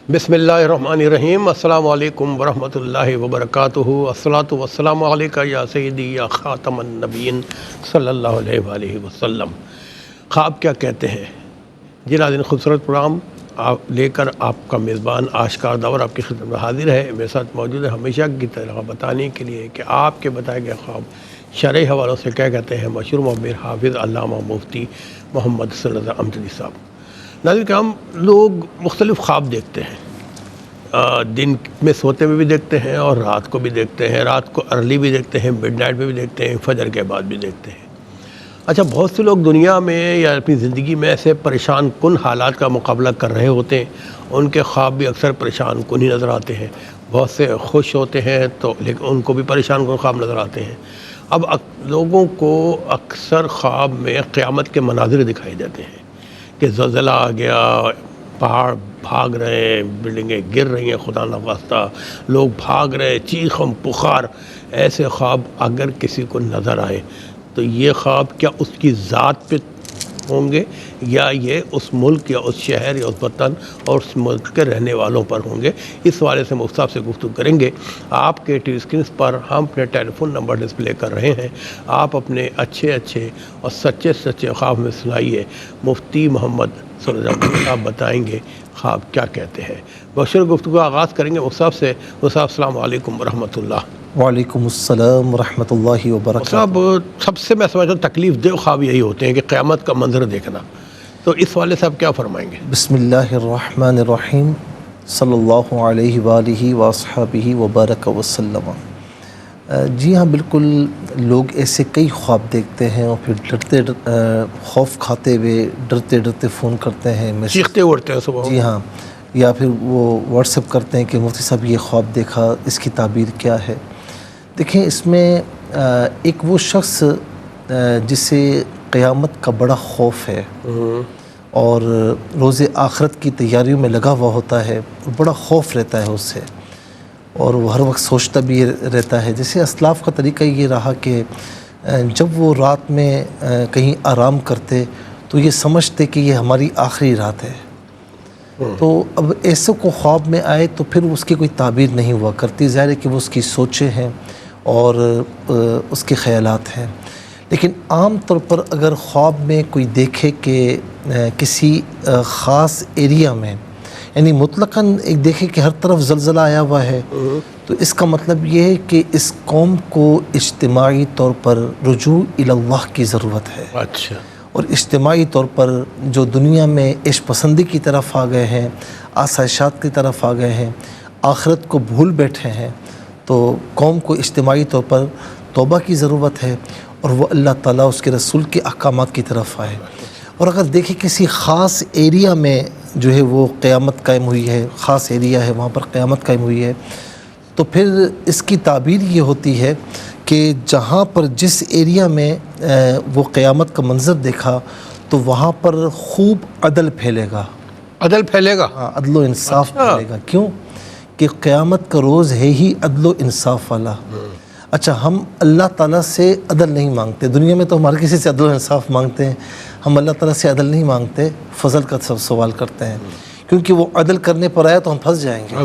بسم اللہ الرحمن الرحیم۔ السلام علیکم ورحمۃ اللہ وبرکاتہ۔ الصلاۃ والسلام علیکہ یا سیدی یا خاتم النبیین صلی اللہ علیہ وآلہ وسلم۔ خواب کیا کہتے ہیں؟ جی ناظرین، خوبصورت پروگرام آپ لے کر آپ کا میزبان آشکار داور آپ کی خدمت میں حاضر ہے۔ میرے ساتھ موجود ہے ہمیشہ کی طرح بتانے کے لیے کہ آپ کے بتائے گئے خواب شرعی حوالوں سے کیا کہتے ہیں، مشہور معبر حافظ علامہ مفتی محمد صلی اللہ امجدی صاحب۔ ناظرین کرام، لوگ مختلف خواب دیکھتے ہیں، دن میں سوتے میں بھی دیکھتے ہیں اور رات کو بھی دیکھتے ہیں، رات کو ارلی بھی دیکھتے ہیں، مڈ نائٹ میں بھی دیکھتے ہیں، فجر کے بعد بھی دیکھتے ہیں۔ اچھا، بہت سے لوگ دنیا میں یا اپنی زندگی میں ایسے پریشان کن حالات کا مقابلہ کر رہے ہوتے ہیں، ان کے خواب بھی اکثر پریشان کن ہی نظر آتے ہیں۔ بہت سے خوش ہوتے ہیں تو لیکن ان کو بھی پریشان کن خواب نظر آتے ہیں۔ اب لوگوں کو اکثر خواب میں قیامت کے مناظر دکھائی دیتے ہیں کہ زلزلہ آ گیا، پہاڑ بھاگ رہے ہیں، بلڈنگیں گر رہی ہیں خدا نخواستہ، لوگ بھاگ رہے ہیں، چیخ پکار۔ ایسے خواب اگر کسی کو نظر آئے تو یہ خواب کیا اس کی ذات پہ ہوں گے یا یہ اس ملک یا اس شہر یا اس وطن اور اس ملک کے رہنے والوں پر ہوں گے؟ اس حوالے سے مفتی صاحب سے گفتگو کریں گے۔ آپ کے ٹی وی اسکرینس پر ہم اپنے ٹیلی فون نمبر ڈسپلے کر رہے ہیں، آپ اپنے اچھے اور سچے خواب میں سنائیے۔ مفتی محمد صلی اللہ علیہ وسلم بتائیں گے خواب کیا کہتے ہیں۔ بشر گفتگو آغاز کریں گے مفتی صاحب سے۔ مفتی صاحب السلام علیکم ورحمۃ اللہ۔ وعلیکم السلام ورحمۃ اللہ وبرکاتہ۔ صاحب، سب سے میں سمجھتا ہوں تکلیف دہ خواب یہی ہوتے ہیں کہ قیامت کا منظر دیکھنا، تو اس والے سے آپ کیا فرمائیں گے؟ بسم اللہ الرحمن الرحیم، صلی اللہ علیہ وآلہ وصحبہ وبارک وسلم۔ جی ہاں، بالکل، لوگ ایسے کئی خواب دیکھتے ہیں اور پھر خوف کھاتے ہوئے ڈرتے فون کرتے ہیں، چیختے اڑتے ہیں صبح۔ جی ہاں، یا پھر وہ واٹس ایپ کرتے ہیں کہ مفتی صاحب یہ خواب دیکھا، اس کی تعبیر کیا ہے؟ دیکھیں، اس میں ایک وہ شخص جسے قیامت کا بڑا خوف ہے اور روز آخرت کی تیاریوں میں لگا ہوا ہوتا ہے، بڑا خوف رہتا ہے اس سے، اور وہ ہر وقت سوچتا بھی رہتا ہے۔ جیسے اسلاف کا طریقہ یہ رہا کہ جب وہ رات میں کہیں آرام کرتے تو یہ سمجھتے کہ یہ ہماری آخری رات ہے، تو اب ایسے کو خواب میں آئے تو پھر اس کی کوئی تعبیر نہیں ہوا کرتی۔ ظاہر ہے کہ وہ اس کی سوچیں ہیں اور اس کے خیالات ہیں، لیکن عام طور پر اگر خواب میں کوئی دیکھے کہ کسی خاص ایریا میں، یعنی مطلقاً ایک دیکھے کہ ہر طرف زلزلہ آیا ہوا ہے، تو اس کا مطلب یہ ہے کہ اس قوم کو اجتماعی طور پر رجوع الی اللہ کی ضرورت ہے۔ اچھا۔ اور اجتماعی طور پر جو دنیا میں عیش پسندی کی طرف آ گئے ہیں، آسائشات کی طرف آ گئے ہیں، آخرت کو بھول بیٹھے ہیں، تو قوم کو اجتماعی طور پر توبہ کی ضرورت ہے اور وہ اللہ تعالیٰ اس کے رسول کے احکامات کی طرف آئے۔ اور اگر دیکھیں کسی خاص ایریا میں جو ہے وہ قیامت قائم ہوئی ہے، خاص ایریا ہے وہاں پر قیامت قائم ہوئی ہے، تو پھر اس کی تعبیر یہ ہوتی ہے کہ جہاں پر جس ایریا میں وہ قیامت کا منظر دیکھا تو وہاں پر خوب عدل پھیلے گا۔ عدل پھیلے گا؟ ہاں، عدل و انصاف پھیلے گا۔ کیوں کہ قیامت کا روز ہے ہی عدل و انصاف والا۔ اچھا، ہم اللہ تعالیٰ سے عدل نہیں مانگتے، دنیا میں تو ہمارے کسی سے عدل و انصاف مانگتے ہیں، ہم اللہ تعالیٰ سے عدل نہیں مانگتے، فضل کا سوال کرتے ہیں، کیونکہ وہ عدل کرنے پر آئے تو ہم پھنس جائیں گے،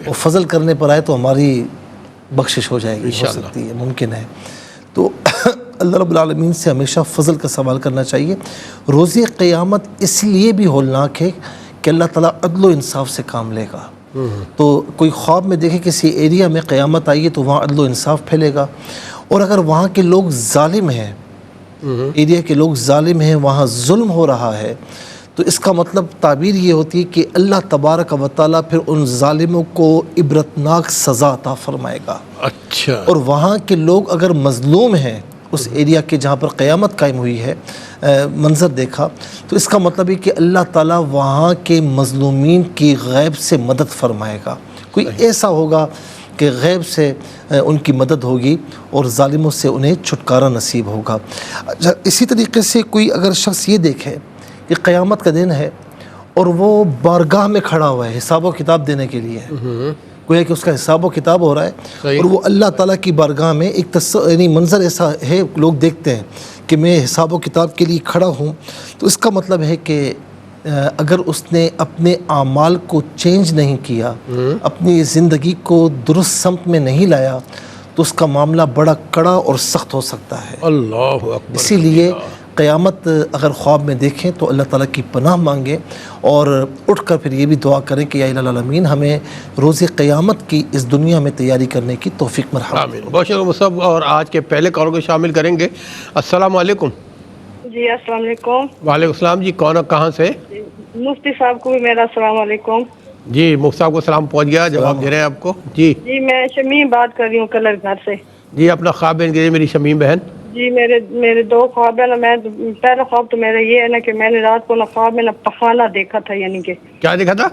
وہ فضل کرنے پر آئے تو ہماری بخشش ہو جائے گی، ہو سکتی ہے، ممکن ہے۔ تو اللہ رب العالمین سے ہمیشہ فضل کا سوال کرنا چاہیے۔ روز قیامت اس لیے بھی ہولناک ہے کہ اللہ تعالیٰ عدل و انصاف سے کام لے گا۔ تو کوئی خواب میں دیکھے کسی ایریا میں قیامت آئی ہے تو وہاں عدل و انصاف پھیلے گا، اور اگر وہاں کے لوگ ظالم ہیں، ایریا کے لوگ ظالم ہیں، وہاں ظلم ہو رہا ہے، تو اس کا مطلب تعبیر یہ ہوتی ہے کہ اللہ تبارک و تعالیٰ پھر ان ظالموں کو عبرتناک سزا عطا فرمائے گا۔ اچھا۔ اور وہاں کے لوگ اگر مظلوم ہیں، اس ایریا کے جہاں پر قیامت قائم ہوئی ہے، منظر دیکھا، تو اس کا مطلب ہے کہ اللہ تعالیٰ وہاں کے مظلومین کی غیب سے مدد فرمائے گا۔ کوئی ایسا ہوگا کہ غیب سے ان کی مدد ہوگی اور ظالموں سے انہیں چھٹکارا نصیب ہوگا۔ اسی طریقے سے کوئی اگر شخص یہ دیکھے کہ قیامت کا دن ہے اور وہ بارگاہ میں کھڑا ہوا ہے حساب و کتاب دینے کے لیے، گویا کہ اس کا حساب و کتاب ہو رہا ہے، اور وہ اللہ تعالیٰ کی بارگاہ میں ایک یعنی منظر ایسا ہے، لوگ دیکھتے ہیں کہ میں حساب و کتاب کے لیے کھڑا ہوں، تو اس کا مطلب ہے کہ اگر اس نے اپنے اعمال کو چینج نہیں کیا، اپنی زندگی کو درست سمت میں نہیں لایا، تو اس کا معاملہ بڑا کڑا اور سخت ہو سکتا ہے۔ اللہ اکبر۔ اسی لیے قیامت اگر خواب میں دیکھیں تو اللہ تعالیٰ کی پناہ مانگیں، اور اٹھ کر پھر یہ بھی دعا کریں کہ یا الہ العالمین ہمیں روز قیامت کی اس دنیا میں تیاری کرنے کی توفیق مرحبا۔ آمین۔ بہت شکریہ مصعب، اور آج کے پہلے کال کو شامل کریں گے۔ السلام علیکم۔ جی السلام علیکم۔ وعلیکم السلام جی، کون اور کہاں سے؟ مفتی صاحب کو بھی میرا السلام علیکم۔ جی مفتی صاحب کو سلام پہنچ گیا، جواب دے رہے ہیں آپ کو۔ جی جی میں شمیم بات کر رہی ہوں کلر گھر سے۔ جی اپنا خواب بیان کیجیے میری شمیم بہن۔ جی میرے دو خواب ہیں نا۔ میں پہلا خواب تو میرا یہ ہے نا کہ میں نے رات کو نا خواب میں نا پخانہ دیکھا تھا، یعنی کہ کیا دیکھا تھا؟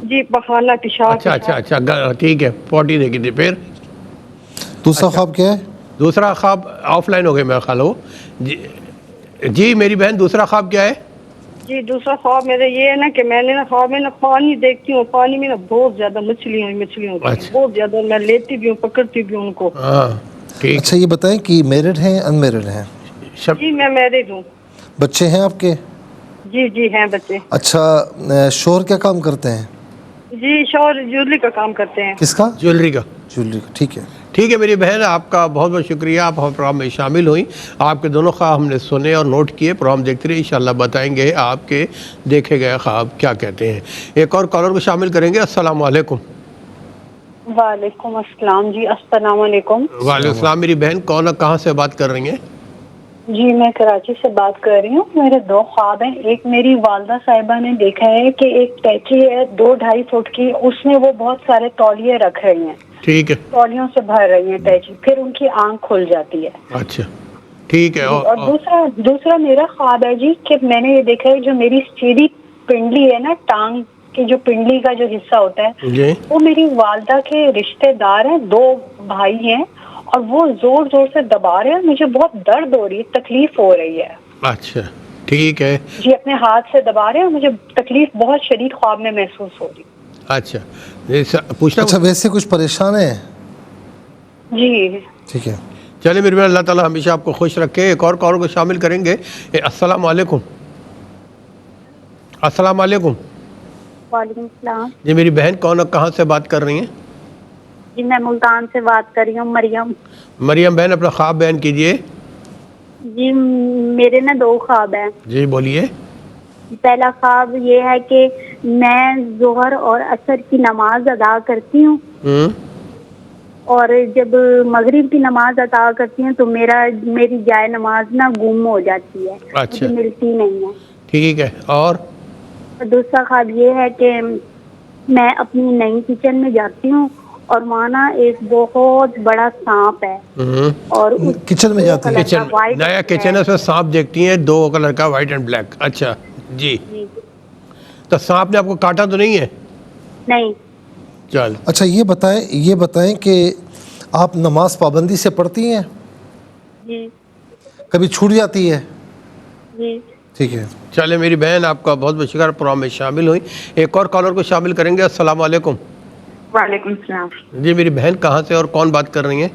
جی پخانہ پیشاب۔ اچھا ٹھیک ہے، پوٹی دیکھی تھی۔ پھر دوسرا خواب کیا ہے؟ دوسرا خواب آف لائن ہو گئے میرا خیال ہو۔ جی میری بہن دوسرا خواب کیا ہے؟ جی دوسرا خواب میرا یہ ہے نا کہ میں نے نا خواب میں نا پانی دیکھتی ہوں، پانی میں نا بہت زیادہ مچھلیاں ہوتی ہیں، بہت زیادہ، میں لیتی بھی ہوں، پکڑتی بھی ہوں ان کو۔ ہاں ٹھیک۔ اچھا یہ بتائیں کہ میرڈ ہیں ان میرڈ ہیں؟ جی میں میرڈ ہوں۔ بچے ہیں آپ کے؟ جی ہیں بچے۔ اچھا شوہر کیا کام کرتے ہیں؟ جی شوہر جویلری کا کام کرتے ہیں۔ کس کا؟ جویلری کا۔ جویلری کا، ٹھیک ہے۔ ٹھیک ہے میری بہن، آپ کا بہت بہت شکریہ، آپ ہمارے پروگرام میں شامل ہوئیں۔ آپ کے دونوں خواب ہم نے سنے اور نوٹ کیے، پروگرام دیکھتے رہے، انشاءاللہ بتائیں گے آپ کے دیکھے گئے خواب کیا کہتے ہیں۔ ایک اور کالر کو شامل کریں گے۔ السلام علیکم۔ وعلیکم السلام جی، السلام علیکم۔ وعلیکم السلام میری بہن، کون اور کہاں سے بات کر رہی ہیں؟ جی میں کراچی سے بات کر رہی ہوں۔ میرے دو خواب ہیں۔ ایک میری والدہ صاحبہ نے دیکھا ہے کہ ایک ٹیچی ہے 2-2.5 فٹ کی، اس میں وہ بہت سارے تولیے رکھ رہی ہیں، ٹھیک ہے۔ تولیوں سے بھر رہی ہیں ٹیچی، پھر ان کی آنکھ کھل جاتی ہے۔ اچھا ٹھیک ہے۔ اور دوسرا میرا خواب ہے جی کہ میں نے یہ دیکھا ہے جو میری سیدھی پنڈلی ہے نا، ٹانگ کی جو پنڈلی کا جو حصہ ہوتا ہے، جی وہ میری والدہ کے رشتے دار ہیں، 2 بھائی ہیں، اور وہ زور زور سے دبا رہے ہیں، مجھے بہت درد ہو رہی ہے، تکلیف ہو رہی ہے۔ اچھا ٹھیک ہے۔ جی اپنے ہاتھ سے دبا رہے ہیں، مجھے تکلیف بہت شدید خواب میں محسوس ہو رہی۔ اچھا پوچھنا۔ اچھا ویسے کچھ پریشان ہیں؟ جی ٹھیک ہے۔ چلے میرے بہن، اللہ تعالیٰ ہمیشہ آپ کو خوش رکھے۔ ایک اور کالر کو شامل کریں گے۔ السلام علیکم۔ السلام علیکم۔ وعلیکم السلام جی میری بہن، کون اور کہاں سے بات کر رہی ہیں؟ جی میں ملتان سے بات کر رہی ہوں، مریم۔ مریم بہن اپنا خواب بیان کیجیے۔ جی میرے نا 2 خواب ہیں۔ جی بولیے۔ پہلا خواب یہ ہے کہ میں ظہر اور عصر کی نماز ادا کرتی ہوں، اور جب مغرب کی نماز ادا کرتی ہوں تو میری جائے نماز نا گم ہو جاتی ہے، اچھا مجھے ملتی نہیں ہے۔ ٹھیک ہے۔ اور دوسرا خواب یہ ہے کہ میں اپنی نئی کچن میں جاتی ہوں اور وہاں نا ایک بہت بڑا سانپ ہے، اور کچن میں جاتی ہیں؟ کچن، نیا کچن ہے، اس میں سانپ دیکھتی ہیں 2 کلر کا، وائٹ اینڈ بلیک۔ اچھا جی، تو سانپ نے آپ کو کاٹا تو نہیں ہے؟ نہیں۔ چل اچھا یہ بتائیں کہ آپ نماز پابندی سے پڑھتی ہیں؟ جی کبھی چھوٹ جاتی ہے؟ جی ٹھیک ہے۔ چلے میری بہن، آپ کا بہت بہت شکریہ، پروگرام میں شامل ہوئی۔ ایک اور کالر کو شامل کریں گے۔ السلام علیکم۔ وعلیکم السلام جی میری بہن، کہاں سے اور کون بات کر رہی ہیں؟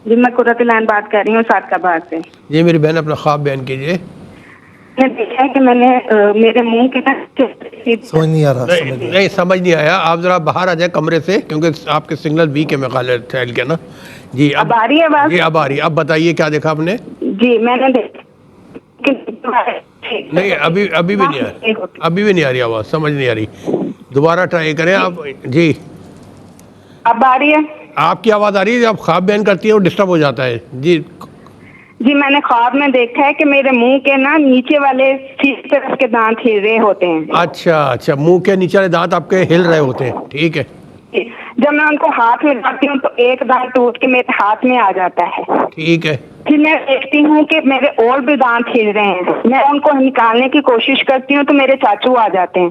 جی میں قرۃ العین بات کر رہی ہوں، سعد آباد سے۔ جی میری بہن اپنا خواب بیان کیجیے۔ میں نے دیکھا ہے کہ میں نے میرے منہ کے سمجھ نہیں آ رہا، نہیں سمجھ نہیں آیا، آپ ذرا باہر آ جائیں کمرے سے، کیونکہ آپ کے سگنل ویک ہے میرے خیال کے نا۔ جی اب آ رہی ہے آواز؟ جی اب آ رہی ہے۔ اب بتائیے کیا دیکھا آپ نے؟ جی میں نے دیکھا نہیں ابھی بھی نہیں آ رہی، ابھی بھی نہیں آ رہی آواز، سمجھ نہیں آ رہی، دوبارہ ٹرائی کریں آپ۔ جی اب آ رہی ہے؟ آپ کی آواز آ رہی ہے، آپ خواب بیان کرتی ہیں اور ڈسٹرب ہو جاتا ہے۔ جی جی میں نے خواب میں دیکھا ہے کہ میرے منہ کے نا نیچے والے سیدھی طرف کے دانت ہل رہے ہوتے ہیں۔ اچھا، منہ کے نیچے والے دانت آپ کے ہل رہے ہوتے ہیں، ٹھیک ہے۔ جب میں ان کو ہاتھ میں ڈالتی ہوں تو ایک دانت ٹوٹ کے میرے ہاتھ میں آ جاتا ہے، ٹھیک ہے۔ پھر میں دیکھتی ہوں کہ میرے اور بھی دانت ہل رہے ہیں، میں ان کو نکالنے کی کوشش کرتی ہوں تو میرے چاچو آ جاتے ہیں،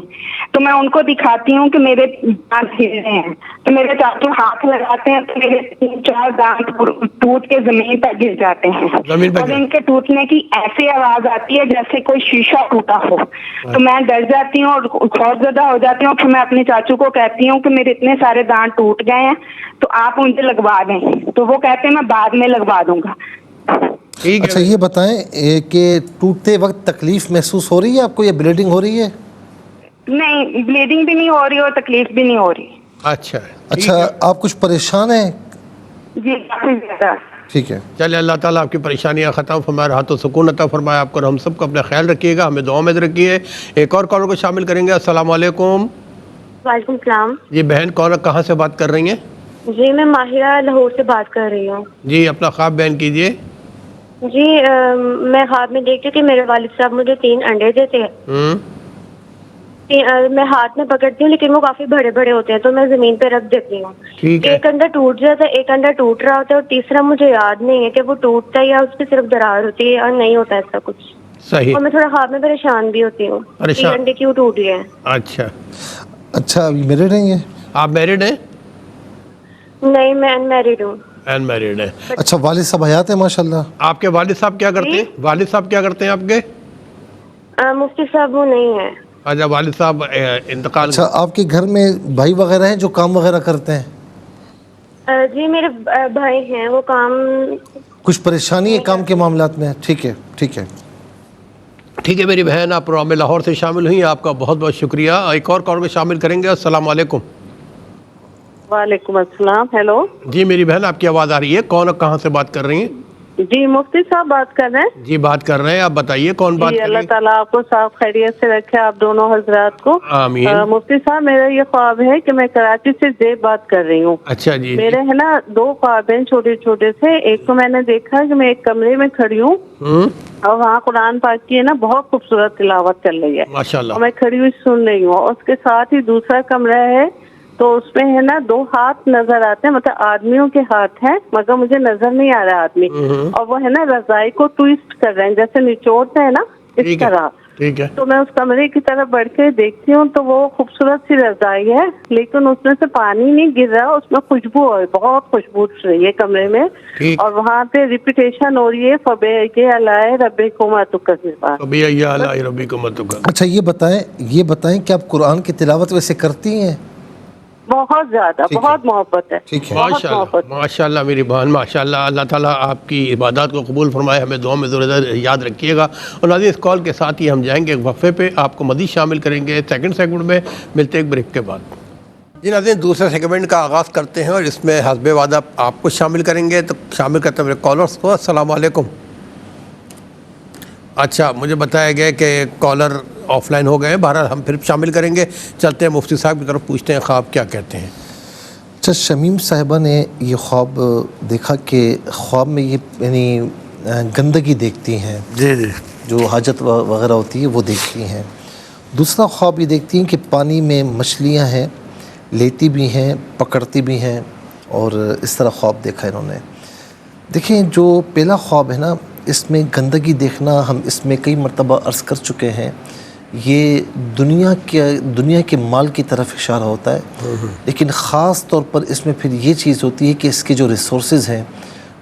تو میں ان کو دکھاتی ہوں کہ میرے دانت ہل رہے ہیں، تو میرے چاچو ہاتھ لگاتے ہیں تو میرے 3-4 دانت ٹوٹ کے زمین پر گر جاتے ہیں، اور ان کے ٹوٹنے کی ایسی آواز آتی ہے جیسے کوئی شیشہ ٹوٹا ہو، تو میں ڈر جاتی ہوں اور خوف زدہ ہو جاتی ہوں۔ پھر میں اپنے چاچو کو کہتی ہوں کہ میرے اتنے سارے دانت ٹوٹ گئے ہیں تو آپ مجھے لگوا دیں، تو وہ کہتے ہیں میں بعد میں لگوا دوں گا۔ اچھا یہ بتائیں کہ ٹوٹتے وقت تکلیف محسوس ہو رہی ہے آپ کو، یا بلیڈنگ ہو رہی ہے؟ نہیں بلیڈنگ بھی نہیں ہو رہی اور تکلیف بھی نہیں ہو رہی. اچھا اچھا آپ کچھ پریشان ہیں؟ جی کافی زیادہ. ٹھیک ہے. چلے اللہ تعالیٰ آپ کی پریشانیاں ختم فرمائے، راحت و سکون عطا فرمائے آپ کو، اور ہم سب کو اپنا خیال رکھیے گا، ہمیں دعا میں رکھیے. ایک اور کالر کو شامل کریں گے. السلام علیکم. وعلیکم السلام. جی بہن کون کہاں سے بات کر رہی ہیں؟ جی میں ماہرہ لاہور سے بات کر رہی ہوں. جی اپنا خواب بیان کیجیے. جی میں خواب میں دیکھتی ہوں کہ میرے والد صاحب مجھے 3 انڈے دیتے ہیں. میں ہاتھ میں پکڑتی ہوں لیکن وہ کافی بڑے بڑے ہوتے ہیں تو میں زمین پہ رکھ دیتی ہوں. ٹھیک ہے. ایک انڈا ٹوٹ جاتا ہے، ایک انڈا ٹوٹ رہا ہوتا ہے، اور تیسرا مجھے یاد نہیں ہے کہ وہ ٹوٹتا ہے یا اس پہ صرف درار ہوتی ہے اور نہیں ہوتا ایسا کچھ. صحیح. اور میں تھوڑا خواب میں پریشان بھی ہوتی ہوں 3 انڈے کیوں ٹوٹ گئے ہیں. اچھا ابھی میرڈ ہیں یہ؟ آپ میرڈ ہیں؟ نہیں میں ان میریڈ ہوں. ان میرڈ ہے. اچھا والد صاحب حیات ہیں ماشاء اللہ؟ آپ کے والد صاحب کیا کرتے ہیں؟ والد صاحب کیا کرتے ہیں آپ کے؟ مفتی صاحب وہ نہیں ہے. اچھا والد صاحب انتقال. اچھا آپ کے گھر میں بھائی وغیرہ ہیں جو کام وغیرہ کرتے ہیں؟ جی میرے بھائی ہیں، وہ کام. کچھ پریشانی ہے کام کے معاملات میں؟ ٹھیک ہے ٹھیک ہے ٹھیک ہے میری بہن، آپ پروگرام میں لاہور سے شامل ہوئی، آپ کا بہت بہت شکریہ. ایک اور کال میں شامل کریں گے. السلام علیکم. وعلیکم السلام. ہیلو. جی میری بہن آپ کی آواز آ رہی ہے، کون اور کہاں سے بات کر رہی ہیں؟ جی مفتی صاحب بات کر رہے ہیں. جی بات کر رہے ہیں، آپ بتائیے کون بات جی کر رہی اللہ ہیں؟ تعالیٰ آپ کو صاف خیریت سے رکھے آپ دونوں حضرات کو. آمین. مفتی صاحب میرا یہ خواب ہے کہ میں کراچی سے زیب بات کر رہی ہوں. اچھا جی. میرے ہے نا 2 خواب ہیں چھوٹے چھوٹے سے. ایک تو میں نے دیکھا کہ میں ایک کمرے میں کھڑی ہوں اور وہاں قرآن پاک کی ہے نا بہت خوبصورت تلاوت چل رہی ہے ماشاء اللہ. اور میں کھڑی ہوئی سن رہی ہوں. اور اس کے ساتھ ہی دوسرا کمرہ ہے تو اس میں ہے نا 2 ہاتھ نظر آتے ہیں، مطلب آدمیوں کے ہاتھ ہیں مگر مجھے نظر نہیں آ رہا آدمی. اور وہ ہے نا رضائی کو ٹویسٹ کر رہے ہیں جیسے نچوڑتے ہیں نا اس طرح. ٹھیک ہے. تو میں اس کمرے کی طرف بڑھ کے دیکھتی ہوں تو وہ خوبصورت سی رضائی ہے لیکن اس میں سے پانی نہیں گر رہا، اس میں خوشبو ہے، بہت خوشبو اٹھ رہی ہے کمرے میں. اور وہاں پہ ریپیٹیشن ہو رہی ہے فبے اللہ ربکما تکذبان. اچھا یہ بتائیں کہ آپ قرآن کی تلاوت ویسے کرتی ہیں؟ بہت زیادہ، بہت محبت ہے. ٹھیک ہے ماشاء اللہ میری بہن ماشاء اللہ. اللہ تعالیٰ آپ کی عبادات کو قبول فرمائے، ہمیں دعا میں ضرور یاد رکھیے گا. اور ناظرین اس کال کے ساتھ ہی ہم جائیں گے ایک وقفے پہ، آپ کو مزید شامل کریں گے سیکنڈ سیگمنٹ میں. ملتے ایک بریک کے بعد. جی ناظرین دوسرے سیگمنٹ کا آغاز کرتے ہیں اور اس میں حسب وعدہ آپ کو شامل کریں گے. تو شامل کرتے ہیں میرے کالرس کو. السلام علیکم. اچھا مجھے بتایا گیا کہ کالر آف لائن ہو گئے ہیں، بہرحال ہم پھر شامل کریں گے. چلتے ہیں مفتی صاحب کی طرف، پوچھتے ہیں خواب کیا کہتے ہیں. اچھا شمیم صاحبہ نے یہ خواب دیکھا کہ خواب میں یہ یعنی گندگی دیکھتی ہیں. جی جی. جو حاجت وغیرہ ہوتی ہے وہ دیکھتی ہیں. دوسرا خواب یہ دیکھتی ہیں کہ پانی میں مچھلیاں ہیں، لیتی بھی ہیں پکڑتی بھی ہیں، اور اس طرح خواب دیکھا انہوں نے. دیکھیں جو پہلا خواب ہے نا اس میں گندگی دیکھنا ہم اس میں کئی مرتبہ عرض کر چکے ہیں، یہ دنیا کے مال کی طرف اشارہ ہوتا ہے. لیکن خاص طور پر اس میں پھر یہ چیز ہوتی ہے کہ اس کے جو ریسورسز ہیں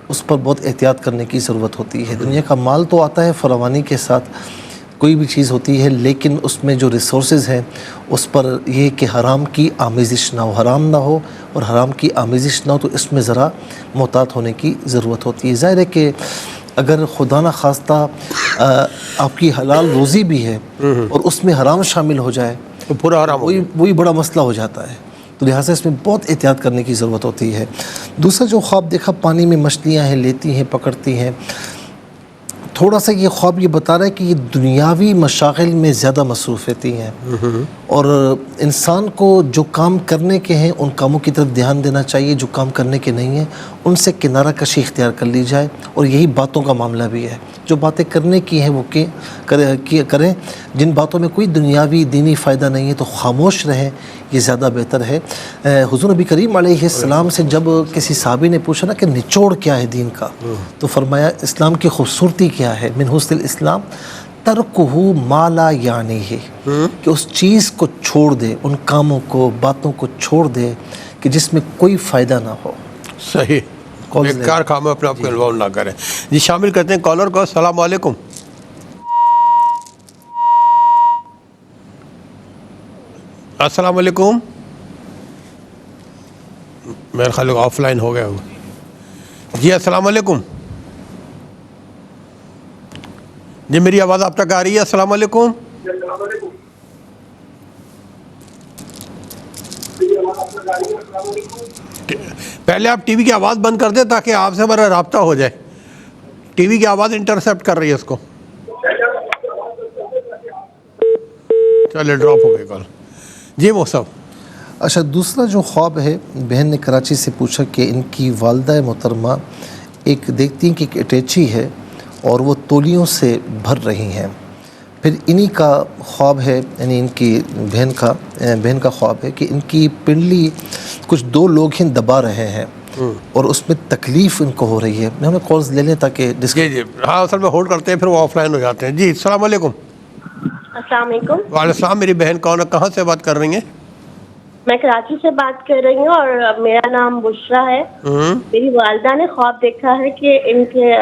اس پر بہت احتیاط کرنے کی ضرورت ہوتی ہے. دنیا کا مال تو آتا ہے فراوانی کے ساتھ، کوئی بھی چیز ہوتی ہے، لیکن اس میں جو ریسورسز ہیں اس پر یہ کہ حرام کی آمیزش نہ ہو، حرام نہ ہو اور حرام کی آمیزش نہ ہو، تو اس میں ذرا محتاط ہونے کی ضرورت ہوتی ہے. ظاہر ہے کہ اگر خدا نہ خواستہ آپ کی حلال روزی بھی ہے اور اس میں حرام شامل ہو جائے تو پورا حرام وہی بڑا مسئلہ ہو جاتا ہے. تو لہٰذا اس میں بہت احتیاط کرنے کی ضرورت ہوتی ہے. دوسرا جو خواب دیکھا پانی میں مچھلیاں ہیں، لیتی ہیں پکڑتی ہیں، تھوڑا سا یہ خواب یہ بتا رہا ہے کہ یہ دنیاوی مشاغل میں زیادہ مصروف رہتی ہیں اور انسان کو جو کام کرنے کے ہیں ان کاموں کی طرف دھیان دینا چاہیے، جو کام کرنے کے نہیں ہیں ان سے کنارہ کشی اختیار کر لی جائے. اور یہی باتوں کا معاملہ بھی ہے، جو باتیں کرنے کی ہیں وہ کریں، جن باتوں میں کوئی دنیاوی دینی فائدہ نہیں ہے تو خاموش رہیں، یہ زیادہ بہتر ہے. حضور نبی کریم علیہ السلام سے جب کسی صحابی نے پوچھا نا کہ نچوڑ کیا ہے دین کا، تو فرمایا اسلام کی خوبصورتی کیا ہے، من حسن الاسلام ترکہ ما لا یعنی ہے، کہ اس چیز کو چھوڑ دے، ان کاموں کو باتوں کو چھوڑ دے کہ جس میں کوئی فائدہ نہ ہو. صحیح، بیکار کام میں اپنے آپ کو انوالو نہ کریں. جی شامل کرتے ہیں کالر کو. السلام علیکم. السلام علیکم. میرے خیال آف لائن ہو گیا ہوگا. جی السلام علیکم. جی میری آواز آپ تک آ رہی ہے؟ السلام علیکم. پہلے آپ ٹی وی کی آواز بند کر دیں تاکہ آپ سے ہمارا رابطہ ہو جائے. ٹی وی کی آواز انٹرسپٹ کر رہی ہے اس کو. چلے ڈراپ ہو گئی کال. جی محسن. اچھا دوسرا جو خواب ہے، بہن نے کراچی سے پوچھا کہ ان کی والدہ محترمہ ایک دیکھتی ہیں کہ ایک اٹیچی ہے اور وہ تولیوں سے بھر رہی ہیں. پھر انہی کا خواب ہے، یعنی ان کی بہن کا خواب ہے کہ ان کی پنڈلی کچھ دو لوگ ہیں دبا رہے ہیں اور اس میں تکلیف ان کو ہو رہی ہے. ہمیں کالز لے لیں تاکہ جی ہاں اصل میں ہولڈ کرتے ہیں پھر وہ آف لائن ہو جاتے ہیں. جی السلام علیکم. السلام علیکم. وعلیکم السلام. میری بہن کون ہے، کہاں سے بات کر رہی ہیں؟ میں کراچی سے بات کر رہی ہوں اور میرا نام بشرا ہے. میری والدہ نے خواب دیکھا ہے کہ ان کے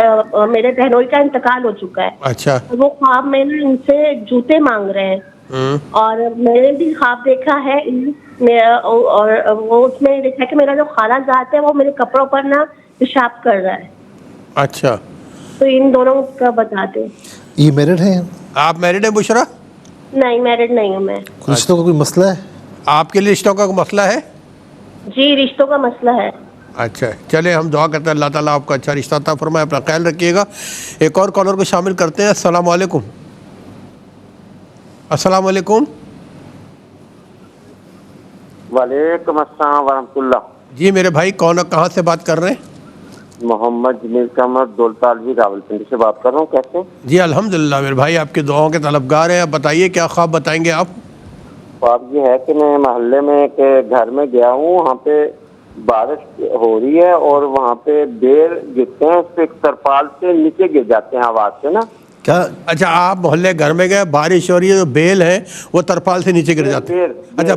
میرے بہنوئی کا انتقال ہو چکا ہے. اچھا. وہ خواب میں نا ان سے جوتے مانگ رہے ہیں اور میں نے بھی خواب دیکھا ہے اور وہ اس میں دیکھا کہ میرا جو خالہ جات ہے وہ میرے کپڑوں پر نا پیشاب کر رہا ہے. اچھا. تو ان دونوں کا بتا دیں. یہ میرڈ ہیں؟ آپ میرڈ ہیں بشرا؟ نہیں میرڈ نہیں ہوں میں. رشتوں کا کوئی مسئلہ ہے آپ کے لیے؟ رشتوں کا کوئی مسئلہ ہے؟ جی رشتوں کا مسئلہ ہے. اچھا چلے ہم دعا کرتے ہیں اللہ تعالیٰ آپ کا اچھا رشتہ عطا فرمائے. اپنا خیال رکھیے گا. ایک اور کالر کو شامل کرتے ہیں. السلام علیکم. السلام علیکم. وعلیکم السلام ورحمۃ اللہ. جی میرے بھائی کون ہے، کہاں سے بات کر رہے ہیں؟ محمد جمیل قمر دولتالوی راولپنڈی سے بات کر رہا ہوں. کیسے؟ جی الحمدللہ میرے بھائی آپ کی دعاؤں کے طلبگار ہیں. آپ بتائیے کیا خواب بتائیں گے آپ؟ خواب یہ ہے کہ میں محلے میں ایک گھر میں گیا ہوں، وہاں پہ بارش ہو رہی ہے اور وہاں پہ بیر گرتے ہیں، اس پہ ایک ترپال سے نیچے گر جاتے ہیں آواز سے نا. کیا؟ اچھا آپ محلے گھر میں گئے، بارش ہو رہی ہے، جو بیل ہیں وہ ترپال سے نیچے گر جاتے ہیں. اچھا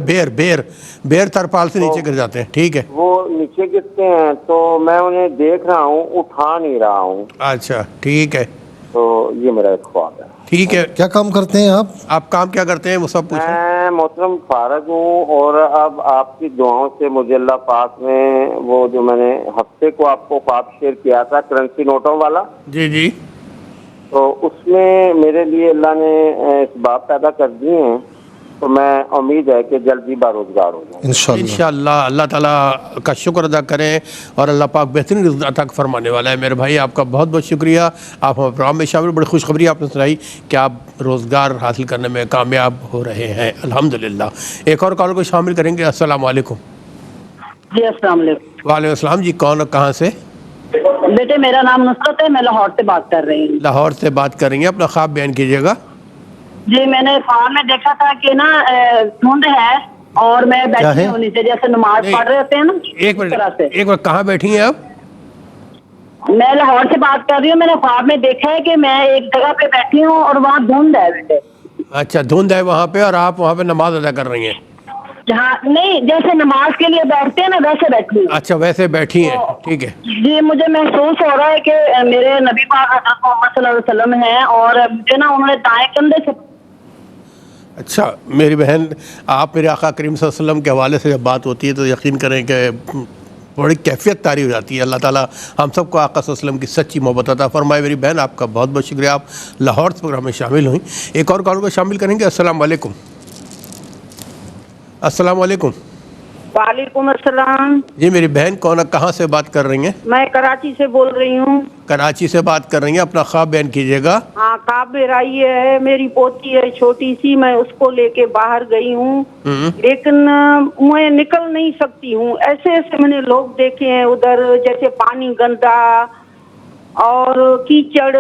بیر ترپال سے نیچے گر جاتے ہیں. ٹھیک ہے. وہ نیچے گرتے ہیں تو میں انہیں دیکھ رہا ہوں، اٹھا نہیں رہا ہوں. اچھا ٹھیک ہے. تو یہ میرا ایک خواب ہے. ٹھیک ہے. کیا کام کرتے ہیں آپ؟ آپ کام کیا کرتے ہیں وہ سب پوچھیں. میں محترم فارغ ہوں اور اب آپ کی دعاؤں سے مجھے اللہ پاک نے وہ جو میں نے ہفتے کو آپ کو خواب شیئر کیا تھا کرنسی نوٹوں والا، جی جی، تو اس میں میرے لیے اللہ نے اسباب پیدا کر دیے ہیں. تو میں امید ہے کہ جلدی باروزگار ہو جاؤں انشاءاللہ. اللہ تعالیٰ کا شکر ادا کریں اور اللہ پاک بہترین رزق عطا فرمانے والا ہے. میرے بھائی آپ کا بہت بہت شکریہ. آپ ہمارے پروگرام میں شامل، بڑی خوشخبری آپ نے سنائی کہ آپ روزگار حاصل کرنے میں کامیاب ہو رہے ہیں الحمدللہ. ایک اور کال کو شامل کریں گے. السلام علیکم. جی السلام علیکم. وعلیکم السلام. جی کون اور کہاں سے؟ بیٹے میرا نام نصرت ہے، میں لاہور سے بات کر رہی ہوں. لاہور سے بات کر رہی ہیں. اپنا خواب بیان کیجیے گا. جی میں نے خواب میں دیکھا تھا کہ نا دھند ہے اور میں بیٹھی ہوں نیچے، جیسے نماز پڑھ رہے ہوتے ہیں نا. ایک منٹ کہاں بیٹھی ہیں آپ؟ میں لاہور سے بات کر رہی ہوں. میں نے خواب میں دیکھا ہے کہ میں ایک جگہ پہ بیٹھی ہوں اور وہاں دھند ہے بیٹے. اچھا دھند ہے وہاں پہ اور آپ وہاں پہ نماز ادا کر رہی ہیں؟ جہاں نہیں، جیسے نماز کے لیے بیٹھتے ہیں نا ویسے بیٹھی ہوں. اچھا ویسے بیٹھی ہیں. ٹھیک ہے. جی مجھے محسوس ہو رہا ہے کہ میرے نبی پاک حضرت محمد صلی اللہ علیہ وسلم ہیں اور مجھے نا انہوں نے دائیں کندھے سے. اچھا میری بہن، آپ میرے آقا کریم صلی اللہ علیہ وسلم کے حوالے سے جب بات ہوتی ہے تو یقین کریں کہ بڑی کیفیت طاری ہو جاتی ہے. اللہ تعالیٰ ہم سب کو آقا صلی اللہ علیہ وسلم کی سچی محبت عطا فرمائے. میری بہن آپ کا بہت بہت شکریہ، آپ لاہور سے پروگرام میں شامل ہوئیں. ایک اور کال کو شامل کریں گے. السلام علیکم. السلام علیکم. وعلیکم السلام. جی میری بہن کون ہے، کہاں سے بات کر رہی ہیں؟ میں کراچی سے بول رہی ہوں. کراچی سے بات کر رہی ہیں. اپنا خواب بیان کیجیے گا. ہاں خواب میرا یہ ہے، میری پوتی ہے چھوٹی سی، میں اس کو لے کے باہر گئی ہوں لیکن میں نکل نہیں سکتی ہوں. ایسے ایسے میں نے لوگ دیکھے ہیں ادھر، جیسے پانی گندا اور کیچڑ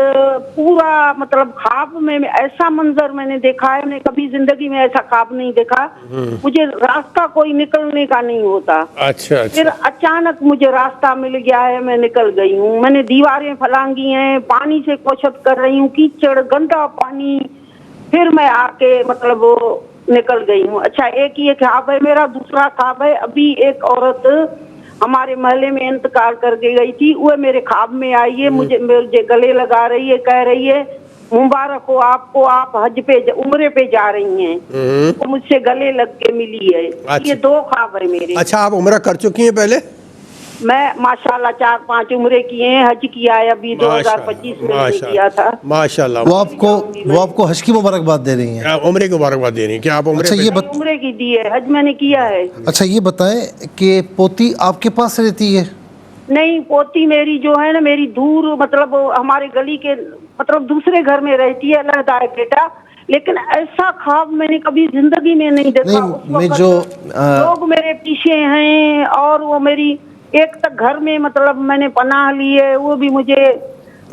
پورا، مطلب خواب میں ایسا منظر میں نے دیکھا ہے، میں نے کبھی زندگی میں ایسا خواب نہیں دیکھا. مجھے راستہ کوئی نکلنے کا نہیں ہوتا. اچھا پھر اچانک مجھے راستہ مل گیا ہے، میں نکل گئی ہوں. میں نے دیواریں پھلانگی ہیں، پانی سے کوشش کر رہی ہوں، کیچڑ گندا پانی، پھر میں آ کے مطلب نکل گئی ہوں. اچھا ایک یہ خواب ہے میرا. دوسرا خواب ہے، ابھی ایک عورت ہمارے محلے میں انتقال کر کے گئی تھی، وہ میرے خواب میں آئی ہے، مجھے گلے لگا رہی ہے، کہہ رہی ہے مبارک ہو آپ کو، آپ حج پہ عمرے پہ جا رہی ہیں. وہ مجھ سے گلے لگ کے ملی ہے. یہ دو خواب ہے میرے. اچھا آپ عمرہ کر چکی ہیں پہلے؟ میں ماشاءاللہ 4-5 عمرے کیے ہیں, حج کیا ہے ابھی 2025 میں کیا تھا. ماشاءاللہ. وہ آپ کو حج کی مبارکباد دے رہی ہیں, عمرے کی مبارکباد دے رہی ہیں. کیا آپ عمرے عمرے کی دی ہے, حج میں نے کیا ہے. اچھا یہ بتائیں کہ پوتی آپ کے پاس رہتی ہے؟ نہیں, پوتی میری جو ہے نا میری دور, مطلب ہمارے گلی کے مطلب دوسرے گھر میں رہتی ہے, علیحدہ ہے بیٹا. لیکن ایسا خواب میں نے کبھی زندگی میں نہیں دیکھا. اس وقت لوگ میرے پیچھے ہیں اور وہ میری ایک تک گھر میں مطلب میں نے پناہ لی ہے, وہ بھی مجھے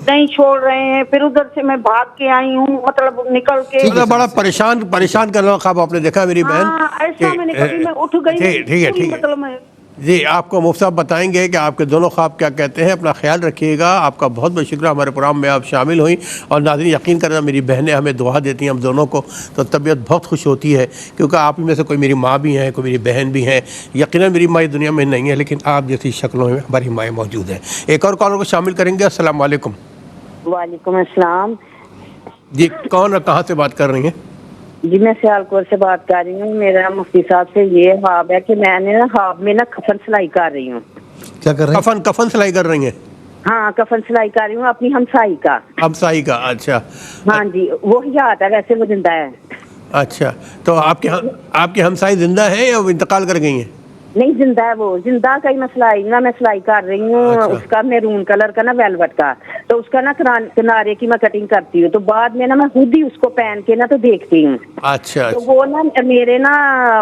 نہیں چھوڑ رہے ہیں. پھر ادھر سے میں بھاگ کے آئی ہوں, مطلب نکل کے. بڑا پریشان کرنے والا خواب آپ نے دیکھا میری بہن. ایسا میں نے کبھی میں اٹھ گئی. ٹھیک ہے مطلب میں جی آپ کو مفتی صاحب بتائیں گے کہ آپ کے دونوں خواب کیا کہتے ہیں. اپنا خیال رکھیے گا. آپ کا بہت بہت شکریہ ہمارے پروگرام میں آپ شامل ہوئیں. اور ناظرین یقین کرنا میری بہنیں ہمیں دعا دیتی ہیں ہم دونوں کو, تو طبیعت بہت خوش ہوتی ہے, کیونکہ آپ میں سے کوئی میری ماں بھی ہیں, کوئی میری بہن بھی ہیں. یقیناً میری ماں دنیا میں نہیں ہے, لیکن آپ جیسی شکلوں میں ہماری مائیں موجود ہیں. ایک اور کالر کو شامل کریں گے. السلام علیکم. وعلیکم السلام. جی کون اور کہاں سے بات کر رہی ہیں؟ جی میں سیالکوٹ سے بات کر رہی ہوں. میرا مفتی صاحب سے یہ خواب ہے کہ میں نے نا خواب میں نا کفن سلائی کر رہی ہوں. کیا کر رہے ہیں؟ کفن سلائی کر رہی ہیں؟ ہاں کفن سلائی کر رہی ہوں اپنی ہمسائی کا. اچھا. ہاں جی وہی یاد ہے, ویسے وہ زندہ ہے. اچھا تو آپ کی ہمسائی زندہ ہے یا وہ انتقال کر گئی ہیں؟ نہیں زندہ ہے, وہ زندہ کا ہی میں سلائی نا میں سلائی کر رہی ہوں. اس کا میرون کلر کا نا ویلوٹ کا, تو اس کا نا کنارے کی میں کٹنگ کرتی ہوں, تو بعد میں نا میں خود ہی اس کو پہن کے نا تو دیکھتی ہوں. اچھا. تو وہ نا میرے نا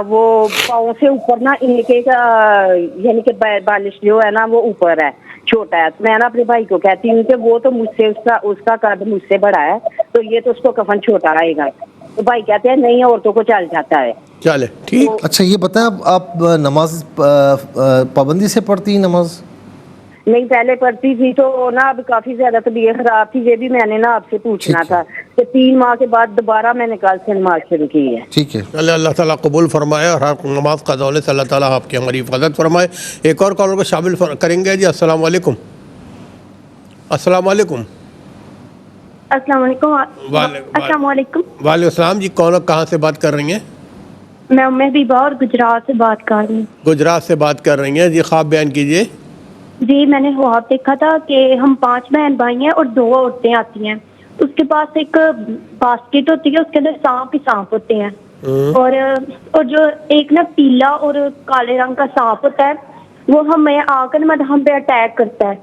وہ پاؤں سے اوپر نا ان کے یعنی کہ بالش جو ہے نا وہ اوپر ہے, چھوٹا ہے. میں نا اپنے بھائی کو کہتی ہوں کہ وہ تو مجھ سے اس کا قد مجھ سے بڑا ہے, تو یہ تو اس کو کفن چھوٹا آئے گا. تو بھائی کہتے ہیں نہیں عورتوں کو چل جاتا ہے. چلے ٹھیک. اچھا یہ بتائیں آپ نماز پابندی سے پڑھتی ہیں نماز؟ نہیں پہلے پڑھتی تھی, تو نا اب کافی زیادہ طبیعت خراب تھی. یہ بھی میں نے نا آپ سے پوچھنا تھا کہ 3 ماہ کے بعد دوبارہ میں نے کل سے نماز شروع کی ہے. ٹھیک ہے, اللہ تعالیٰ قبول فرمائے اور ہر نماز قضا ہونے سے اللہ تعالیٰ آپ کی ہماری حفاظت فرمائے. ایک اور کالر کو شامل کریں گے. جی السلام علیکم. السلام علیکم. السلام علیکم. السلام علیکم. وعلیکم السلام. جی کون اور کہاں سے بات کر رہی ہیں؟ میں بیبا اور گجرات سے بات کر رہی ہوں. گجرات سے بات کر رہی ہیں. جی خواب بیان کیجیے. جی میں نے خواب دیکھا تھا کہ ہم 5 بہن بھائی ہیں اور 2 عورتیں آتی ہیں. اس کے پاس ایک باسکٹ ہوتی ہے, اس کے اندر سانپ ہی سانپ ہوتے ہیں, اور جو ایک نا پیلا اور کالے رنگ کا سانپ ہوتا ہے وہ ہمیں آ کر ہم پہ اٹیک کرتا ہے.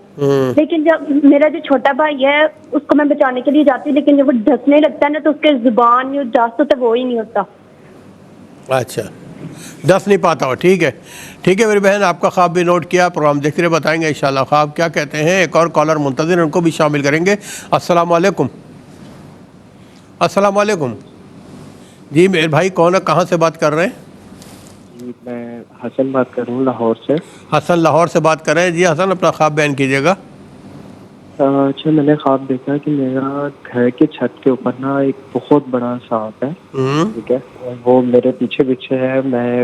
لیکن جب میرا جو چھوٹا بھائی ہے اس کو میں بچانے کے لیے جاتی ہوں, لیکن جب وہ ڈسنے لگتا ہے نا تو اس کے زبان جو دست ہوتا ہے وہ ہی نہیں ہوتا. اچھا دس نہیں پاتا ہو. ٹھیک ہے میری بہن, آپ کا خواب بھی نوٹ کیا. پروگرام دیکھتے رہے, بتائیں گے انشاءاللہ خواب کیا کہتے ہیں. ایک اور کالر منتظر, ان کو بھی شامل کریں گے. السلام علیکم. السلام علیکم. جی میرے بھائی کون ہے, کہاں سے بات کر رہے ہیں؟ جی میں حسن بات کر رہا ہوں لاہور سے. حسن لاہور سے بات کر رہے ہیں. جی حسن اپنا خواب بیان کیجیے گا. اچھا میں نے خواب دیکھا کہ میرا گھر کے چھت کے اوپر نا ایک بہت بڑا سانپ ہے. ٹھیک ہے, وہ میرے پیچھے ہے. میں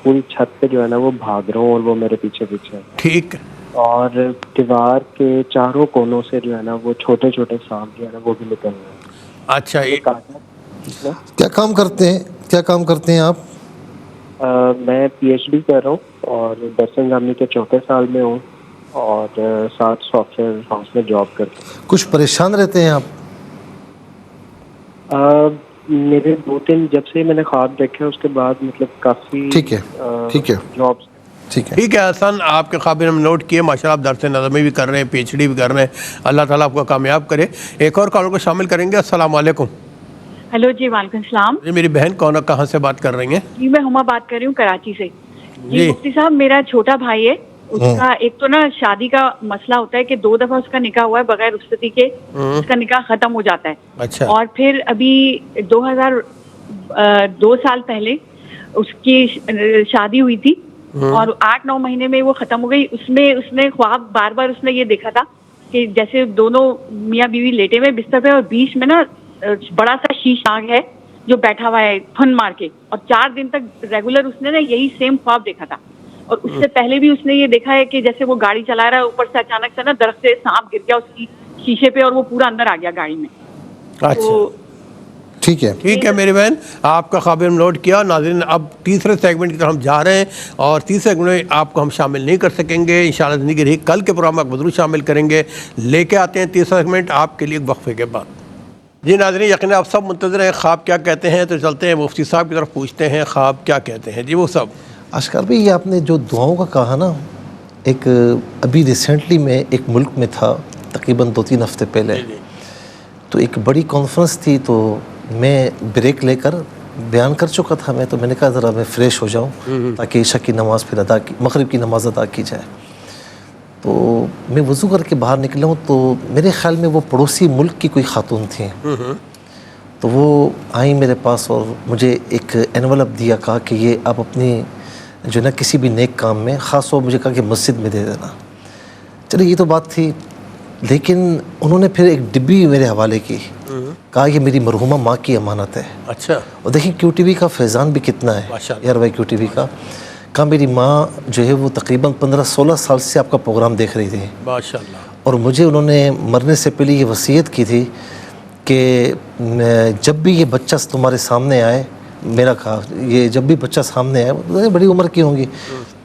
پوری چھت پہ جو ہے نا وہ بھاگ رہا ہوں اور وہ میرے پیچھے ہے. ٹھیک. اور دیوار کے چاروں کونوں سے جو ہے نا وہ چھوٹے چھوٹے سانپ جو ہے نا وہ بھی نکل رہے ہیں. اچھا کیا کام کرتے ہیں آپ؟ میں PhD کر رہا ہوں اور 10 نظامی کے 4 سال میں ہوں, اور 7 سافٹ ویئر ہاؤس میں جاب کرتا ہوں. کچھ پریشان رہتے ہیں آپ؟ میرے 2-3 جب سے میں نے خواب دیکھا اس کے بعد مطلب کافی ٹھیک ہے جابس. ٹھیک ہے حسن, آپ کے خواب ہم نوٹ کیے. ماشاءاللہ آپ درس نظمی بھی کر رہے ہیں, PhD بھی کر رہے ہیں. اللہ تعالیٰ آپ کو کامیاب کرے. ایک اور کالر کو شامل کریں گے. السلام علیکم. ہیلو جی وعلیکم السلام. جی میری بہن کون ہے, کہاں سے بات کر رہی ہیں؟ جی میں ہما بات کر رہی ہوں کراچی سے. جی مفتی صاحب میرا چھوٹا بھائی ہے, اس کا ایک تو نا شادی کا مسئلہ ہوتا ہے کہ 2 دفعہ اس کا نکاح ہوا ہے بغیر رخصتی کے, اس کا نکاح ختم ہو جاتا ہے. اچھا. اور پھر ابھی 2 سال پہلے اس کی شادی ہوئی تھی اور 8-9 مہینے میں وہ ختم ہو گئی. اس میں اس نے خواب بار بار اس نے یہ دیکھا تھا کہ جیسے دونوں میاں بیوی لیٹے ہوئے بستر پہ اور بیچ میں نا بڑا سا شیش آگ ہے جو بیٹھا ہوا ہے پھن مار کے, اور 4 دن تک ریگولر اس نے نا یہی سیم خواب دیکھا تھا. اور اس سے پہلے بھی اس نے یہ دیکھا ہے کہ جیسے وہ گاڑی چلا رہا ہے, اوپر سے اچانک سے نا درخت سے سانپ گر گیا اس کی شیشے پہ اور وہ پورا اندر آ گیا گاڑی میں. تو ٹھیک ہے میری بہن, آپ کا خواب ہم نوٹ کیا. ناظرین اب تیسرے سیگمنٹ کی طرف ہم جا رہے ہیں, اور تیسرے سیگمنٹ میں آپ کو ہم شامل نہیں کر سکیں گے. انشاءاللہ زندگی رہی کل کے پروگرام میں ضرور شامل کریں گے. لے کے آتے ہیں تیسرا سیگمنٹ آپ کے لیے وقفے کے بعد. جی ناظرین, یقیناً آپ سب منتظر ہیں خواب کیا کہتے ہیں, تو چلتے ہیں مفتی صاحب کی طرف پوچھتے ہیں خواب کیا کہتے ہیں. جی وہ سب اشکار بھائی, یہ آپ نے جو دعاؤں کا کہا نا, ایک ابھی ریسنٹلی میں ایک ملک میں تھا تقریباً 2-3 ہفتے پہلے, تو ایک بڑی کانفرنس تھی, تو میں بریک لے کر بیان کر چکا تھا میں, تو میں نے کہا ذرا میں فریش ہو جاؤں تاکہ عشاء کی نماز پھر مغرب کی نماز ادا کی جائے. تو میں وضو کر کے باہر نکلا ہوں, تو میرے خیال میں وہ پڑوسی ملک کی کوئی خاتون تھیں, تو وہ آئیں میرے پاس اور مجھے ایک انویلپ دیا, کہا کہ یہ آپ اپنی جو نا کسی بھی نیک کام میں, خاص طور مجھے کہا کہ مسجد میں دے دینا. چلو یہ تو بات تھی, لیکن انہوں نے پھر ایک ڈبی میرے حوالے کی, کہا یہ میری مرحومہ ماں کی امانت ہے. اچھا. اور دیکھیں کیو ٹی وی کا فیضان بھی کتنا ہے یار بھائی, کیو ٹی وی کا. کہا میری ماں جو ہے وہ تقریباً 15-16 سال سے آپ کا پروگرام دیکھ رہی تھی, ماشاءاللہ, اور مجھے انہوں نے مرنے سے پہلے یہ وصیت کی تھی کہ جب بھی یہ بچہ تمہارے سامنے آئے, میرا کہا یہ جب بھی بچہ سامنے آئے, بڑی عمر کی ہوں گی,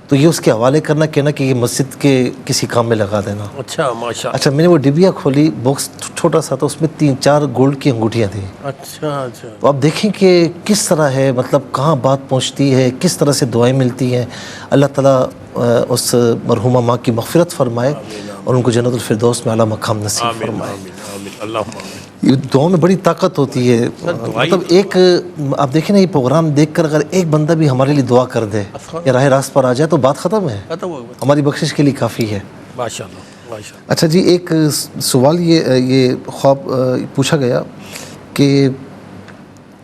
تو یہ اس کے حوالے کرنا, کہنا کہ یہ مسجد کے کسی کام میں لگا دینا. اچھا ماشاءاللہ. اچھا, میں نے وہ ڈبیا کھولی, باکس چھوٹا سا تھا, اس میں 3-4 گولڈ کی انگوٹھیاں تھیں. اچھا. تو آپ دیکھیں کہ کس طرح ہے, مطلب کہاں بات پہنچتی ہے, کس طرح سے دعائیں ملتی ہیں. اللہ تعالیٰ اس مرحومہ ماں کی مغفرت فرمائے اور ان کو جنت الفردوس میں اعلیٰ مقام نصیب فرمائے. یہ دعاؤں میں بڑی طاقت ہوتی ہے. مطلب ایک آپ دیکھیں نا, یہ پروگرام دیکھ کر اگر ایک بندہ بھی ہمارے لیے دعا کر دے یا راہ راست پر آ جائے تو بات ختم ہے, ہماری بخشش کے لیے کافی ہے. ماشاءاللہ. اچھا جی, ایک سوال یہ خواب پوچھا گیا کہ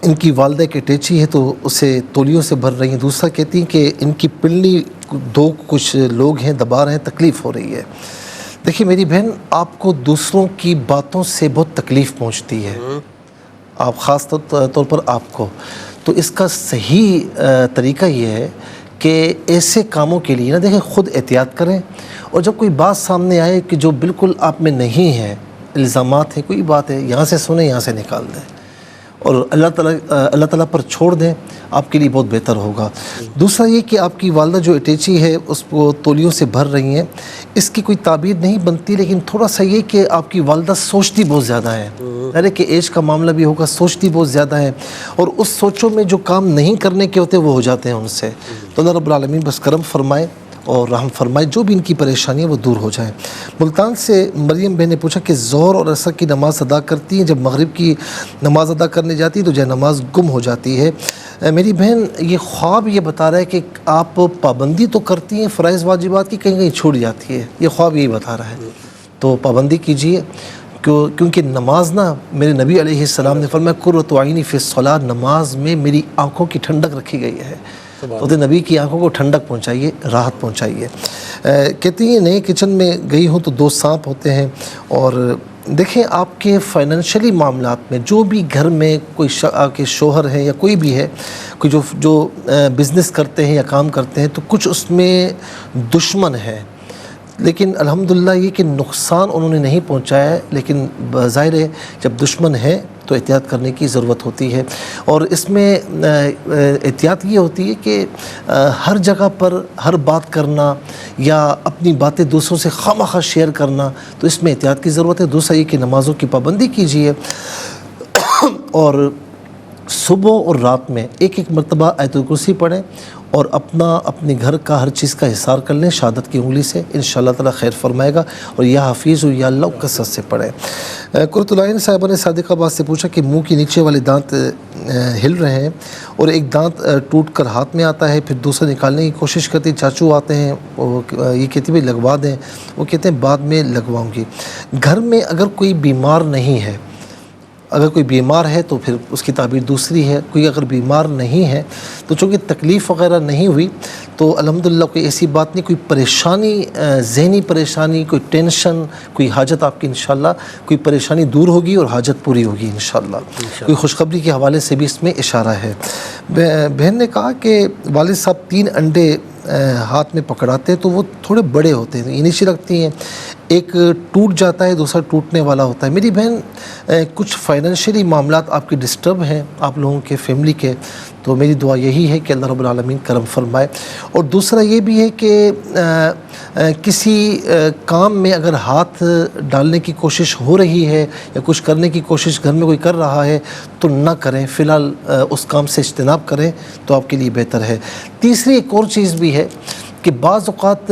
ان کی والدہ کے ٹیچی ہے تو اسے تولیوں سے بھر رہی ہیں. دوسرا کہتی ہیں کہ ان کی پلنی 2 کچھ لوگ ہیں دبا رہے ہیں, تکلیف ہو رہی ہے. دیکھیے میری بہن, آپ کو دوسروں کی باتوں سے بہت تکلیف پہنچتی ہے, آپ خاص طور پر آپ کو, تو اس کا صحیح طریقہ یہ ہے کہ ایسے کاموں کے لیے نا دیکھیں خود احتیاط کریں, اور جب کوئی بات سامنے آئے کہ جو بالکل آپ میں نہیں ہے, الزامات ہیں, کوئی بات ہے, یہاں سے سنیں, یہاں سے نکال دیں اور اللہ تعالیٰ پر چھوڑ دیں, آپ کے لیے بہت بہتر ہوگا. دوسرا یہ کہ آپ کی والدہ جو اٹیچی ہے اس کو تولیوں سے بھر رہی ہیں, اس کی کوئی تعبیر نہیں بنتی, لیکن تھوڑا سا یہ کہ آپ کی والدہ سوچتی بہت زیادہ ہے, یعنی کہ ایج کا معاملہ بھی ہوگا, سوچتی بہت زیادہ ہے, اور اس سوچوں میں جو کام نہیں کرنے کے ہوتے وہ ہو جاتے ہیں ان سے. تو اللہ رب العالمین بس کرم فرمائے اور رحم فرمائے, جو بھی ان کی پریشانی ہے وہ دور ہو جائیں. ملتان سے مریم بہن نے پوچھا کہ ظہر اور عصر کی نماز ادا کرتی ہیں, جب مغرب کی نماز ادا کرنے جاتی ہے تو جو نماز گم ہو جاتی ہے. میری بہن یہ خواب یہ بتا رہا ہے کہ آپ پابندی تو کرتی ہیں فرائض واجبات کی, کہیں کہیں چھوٹ جاتی ہے, یہ خواب یہی بتا رہا ہے. تو پابندی کیجیے, کیونکہ نماز نا میرے نبی علیہ السلام نے فرمایا قرۃ عینی فی الصلاۃ, نماز میں میری آنکھوں کی ٹھنڈک رکھی گئی ہے. تو نبی کی آنکھوں کو ٹھنڈک پہنچائیے, راحت پہنچائیے. کہتی ہیں نئے کچن میں گئی ہوں تو 2 سانپ ہوتے ہیں, اور دیکھیں آپ کے فائنینشلی معاملات میں جو بھی گھر میں کوئی آپ کے شوہر ہیں یا کوئی بھی ہے, کوئی جو بزنس کرتے ہیں یا کام کرتے ہیں, تو کچھ اس میں دشمن ہے, لیکن الحمدللہ یہ کہ نقصان انہوں نے نہیں پہنچایا ہے, لیکن ظاہر ہے جب دشمن ہے تو احتیاط کرنے کی ضرورت ہوتی ہے. اور اس میں احتیاط یہ ہوتی ہے کہ ہر جگہ پر ہر بات کرنا یا اپنی باتیں دوسروں سے خواہ شیئر کرنا, تو اس میں احتیاط کی ضرورت ہے. دوسرا یہ کہ نمازوں کی پابندی کیجیے, اور صبح اور رات میں 1 مرتبہ آیت الکرسی پڑھیں, اور اپنے گھر کا ہر چیز کا حصار کر لیں شہادت کی انگلی سے, انشاءاللہ تعالیٰ خیر فرمائے گا. اور یا حفیظ یا اللہ کثرت سے پڑھیں. قرۃ العین صاحبہ نے صادقہ آباد سے پوچھا کہ منہ کے نیچے والے دانت ہل رہے ہیں اور ایک دانت ٹوٹ کر ہاتھ میں آتا ہے, پھر دوسرا نکالنے کی کوشش کرتی, چاچو آتے ہیں, وہ یہ کہتی بھائی لگوا دیں, وہ کہتے ہیں بعد میں لگواؤں گی. گھر میں اگر کوئی بیمار نہیں ہے, اگر کوئی بیمار ہے تو پھر اس کی تعبیر دوسری ہے. کوئی اگر بیمار نہیں ہے تو چونکہ تکلیف وغیرہ نہیں ہوئی تو الحمدللہ کوئی ایسی بات نہیں, کوئی پریشانی, ذہنی پریشانی, کوئی ٹینشن, کوئی حاجت آپ کی انشاءاللہ کوئی پریشانی دور ہوگی اور حاجت پوری ہوگی انشاءاللہ. کوئی خوشخبری کے حوالے سے بھی اس میں اشارہ ہے. بہن نے کہا کہ والد صاحب 3 انڈے ہاتھ میں پکڑاتے ہیں تو وہ تھوڑے بڑے ہوتے ہیں, یہ نیچے رکھتی ہیں, ایک ٹوٹ جاتا ہے، دوسرا ٹوٹنے والا ہوتا ہے۔ میری بہن کچھ فائنینشلی معاملات آپ کے ڈسٹرب ہیں، آپ لوگوں کے فیملی کے، تو میری دعا یہی ہے کہ اللہ رب العالمین کرم فرمائے۔ اور دوسرا یہ بھی ہے کہ کسی کام میں اگر ہاتھ ڈالنے کی کوشش ہو رہی ہے یا کچھ کرنے کی کوشش گھر میں کوئی کر رہا ہے تو نہ کریں، فی الحال اس کام سے اجتناب کریں تو آپ کے لیے بہتر ہے۔ تیسری ایک اور چیز بھی ہے کہ بعض اوقات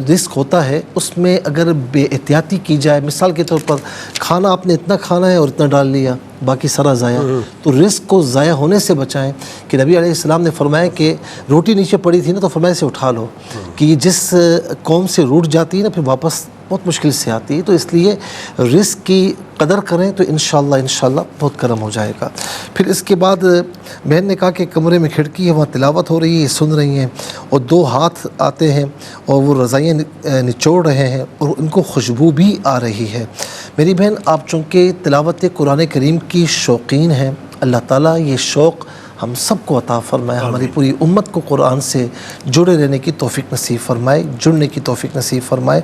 رزق ہوتا ہے، اس میں اگر بے احتیاطی کی جائے، مثال کے طور پر کھانا آپ نے اتنا کھانا ہے اور اتنا ڈال لیا، باقی سارا ضائع، تو رزق کو ضائع ہونے سے بچائیں۔ کہ نبی علیہ السلام نے فرمایا کہ روٹی نیچے پڑی تھی نا تو فرمایا اسے اٹھا لو، کہ یہ جس قوم سے روٹ جاتی ہے نا پھر واپس بہت مشکل سے آتی ہے، تو اس لیے رزق کی قدر کریں تو انشاءاللہ بہت کرم ہو جائے گا۔ پھر اس کے بعد بہن نے کہا کہ کمرے میں کھڑکی ہے، وہاں تلاوت ہو رہی ہے، سن رہی ہیں، اور 2 ہاتھ آتے ہیں اور وہ رضائیاں نچوڑ رہے ہیں اور ان کو خوشبو بھی آ رہی ہے۔ میری بہن، آپ چونکہ تلاوت قرآن کریم کی شوقین ہیں، اللہ تعالیٰ یہ شوق ہم سب کو عطا فرمائے، ہماری پوری امت کو قرآن سے جڑے رہنے کی توفیق نصیب فرمائے، جڑنے کی توفیق نصیب فرمائے۔